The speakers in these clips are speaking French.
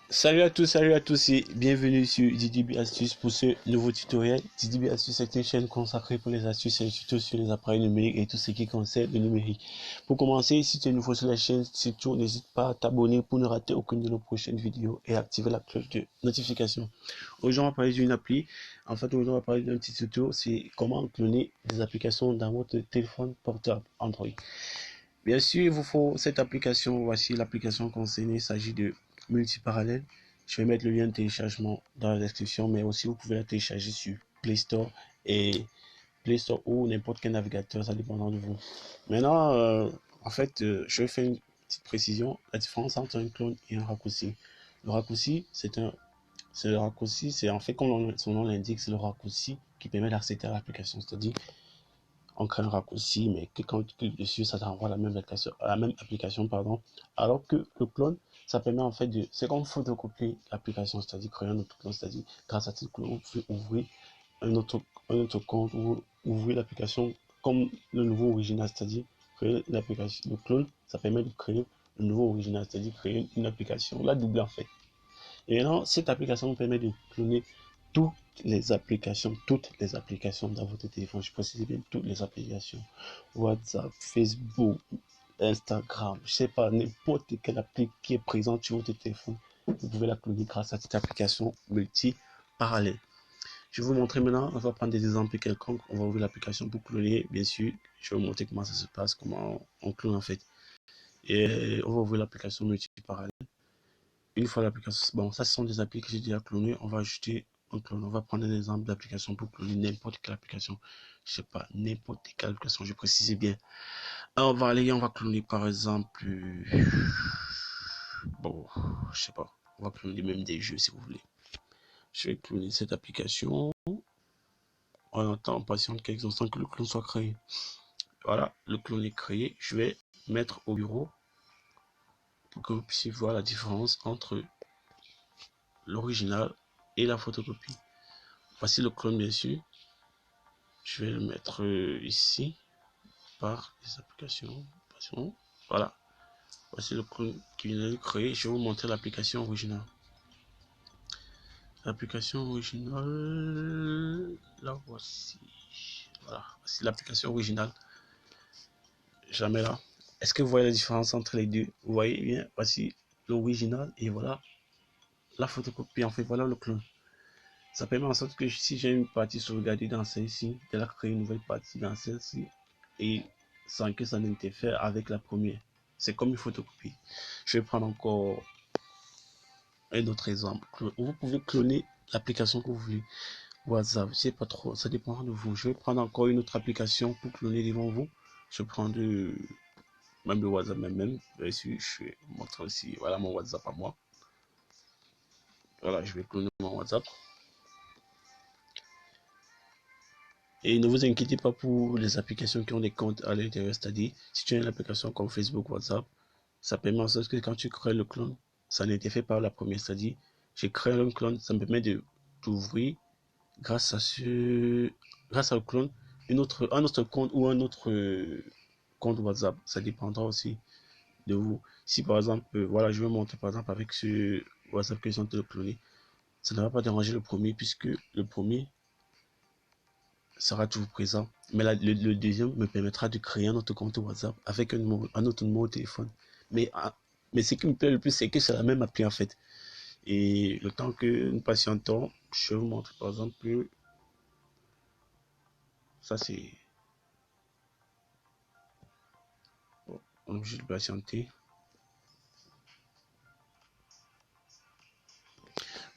Salut à tous et bienvenue sur DDB Astuces pour ce nouveau tutoriel. DDB Astuces est une chaîne consacrée pour les astuces et les tutos sur les appareils numériques et tout ce qui concerne le numérique. Pour commencer, si tu es nouveau sur la chaîne, surtout n'hésite pas à t'abonner pour ne rater aucune de nos prochaines vidéos et activer la cloche de notification. Aujourd'hui, on va parler d'une appli. En fait, aujourd'hui, on va parler d'un petit tuto, c'est comment cloner des applications dans votre téléphone portable Android. Bien sûr, il vous faut cette application. Voici l'application concernée. Il s'agit de Multiparallèle. Je vais mettre le lien de téléchargement dans la description, mais aussi vous pouvez la télécharger sur Play Store ou n'importe quel navigateur, ça dépendra de vous. Maintenant, je vais faire une petite précision. La différence entre un clone et un raccourci. Le raccourci, c'est en fait, comme son nom l'indique, c'est le raccourci qui permet d'accéder à l'application. C'est-à-dire, on crée un raccourci, mais que quand tu cliques dessus, ça t'envoie la même application, pardon. Alors que le clone, ça permet en fait c'est comme photocopier l'application, c'est-à-dire créer un autre clone, c'est-à-dire grâce à ce clone, vous pouvez ouvrir un autre compte ou ouvrir l'application comme le nouveau original, c'est-à-dire créer l'application. Le clone, ça permet de créer le nouveau original, c'est-à-dire créer une application, la doubler en fait. Et maintenant, cette application vous permet de cloner toutes les applications dans votre téléphone. Je précise bien toutes les applications. WhatsApp, Facebook, Instagram, je sais pas, n'importe quelle appli qui est présente sur votre téléphone. Vous pouvez la cloner grâce à cette application multi-parallèle. Je vais vous montrer maintenant, on va prendre des exemples quelconques. On va ouvrir l'application pour cloner, bien sûr. Je vais vous montrer comment ça se passe, comment on clone en fait. Et on va ouvrir l'application multi-parallèle. Une fois l'application, bon, ça ce sont des applis que j'ai déjà clonées. On va ajouter un clone. On va prendre un exemple d'application pour cloner n'importe quelle application. Je sais pas, n'importe quelle application, je précise bien. Alors, on va cloner par exemple, bon, je sais pas, on va cloner même des jeux si vous voulez. Je vais cloner cette application. En attendant, on patiente quelques instants que le clone soit créé. Voilà, le clone est créé. Je vais mettre au bureau pour que vous puissiez voir la différence entre l'original et la photocopie. Voici le clone bien sûr. Je vais le mettre ici par les applications. Voilà. Voici le clone qui vient de créer. Je vais vous montrer l'application originale. L'application originale. La voici. Voilà. Voici l'application originale. Jamais là. Est-ce que vous voyez la différence entre les deux? Vous voyez bien. Voici l'original et voilà la photocopie. En fait, voilà le clone. Ça permet en sorte que si j'ai une partie sauvegardée dans celle-ci, de la créer une nouvelle partie dans celle-ci et sans que ça n'interfère avec la première. C'est comme une photocopie. Je vais prendre encore un autre exemple. Vous pouvez cloner l'application que vous voulez. WhatsApp, c'est pas trop, ça dépend de vous. Je vais prendre encore une autre application pour cloner devant vous. Je prends même le WhatsApp même. Je vais montrer aussi, voilà mon WhatsApp à moi. Voilà, je vais cloner mon WhatsApp. Et ne vous inquiétez pas pour les applications qui ont des comptes à l'intérieur, c'est-à-dire si tu as une application comme Facebook, WhatsApp, ça permet en sorte que quand tu crées le clone, ça n'interfère pas la première, c'est-à-dire j'ai créé un clone, ça me permet d'ouvrir grâce au clone un autre compte ou un autre compte WhatsApp, ça dépendra aussi de vous. Si par exemple, voilà, je vais montrer par exemple avec ce WhatsApp que je suis en train de cloner, ça ne va pas déranger le premier puisque le premier sera toujours présent. Mais le deuxième me permettra de créer un autre compte WhatsApp avec un autre numéro de téléphone. Mais ce qui me plaît le plus, c'est que c'est la même appli en fait. Et le temps que nous patientons, je vais vous montrer par exemple, ça c'est... Bon, on est obligé de patienter.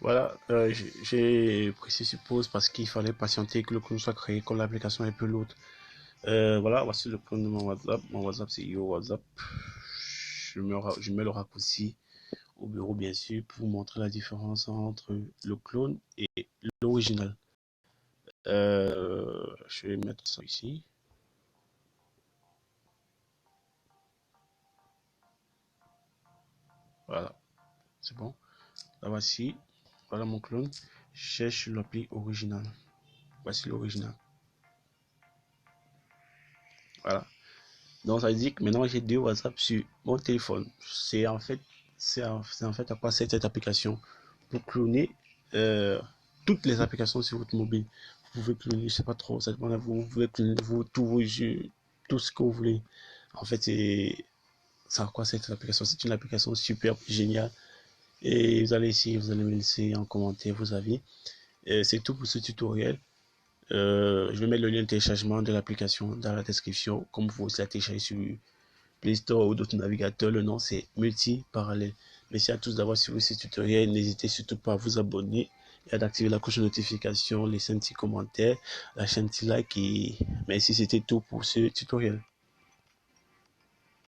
Voilà, j'ai pressé sur pause parce qu'il fallait patienter que le clone soit créé comme l'application est peu lourde. Voilà, voici le clone de mon WhatsApp. Mon WhatsApp c'est Yo WhatsApp. Je mets le raccourci au bureau bien sûr pour vous montrer la différence entre le clone et l'original. Je vais mettre ça ici. Voilà, c'est bon. Là voici, voilà mon clone. Je cherche l'appli original. Voici l'original. Voilà. Donc ça veut dire que maintenant j'ai deux WhatsApp sur mon téléphone. C'est en fait, c'est en fait à quoi sert cette application. Pour cloner toutes les applications sur votre mobile. Vous pouvez cloner, je sais pas trop, ça dépend de vous. Vous pouvez cloner tous vos jeux, tout ce que vous voulez. En fait, c'est à quoi cette application. C'est une application super géniale. Et vous allez essayer, vous allez me laisser en commentaire vos avis. C'est tout pour ce tutoriel. Je vais mettre le lien de téléchargement de l'application dans la description. Comme vous pouvez la télécharger sur Play Store ou d'autres navigateurs, le nom c'est Multi-Parallèle. Merci à tous d'avoir suivi ce tutoriel. N'hésitez surtout pas à vous abonner et à activer la cloche de notification, laisser un petit commentaire, lâcher un petit like et merci, c'était tout pour ce tutoriel.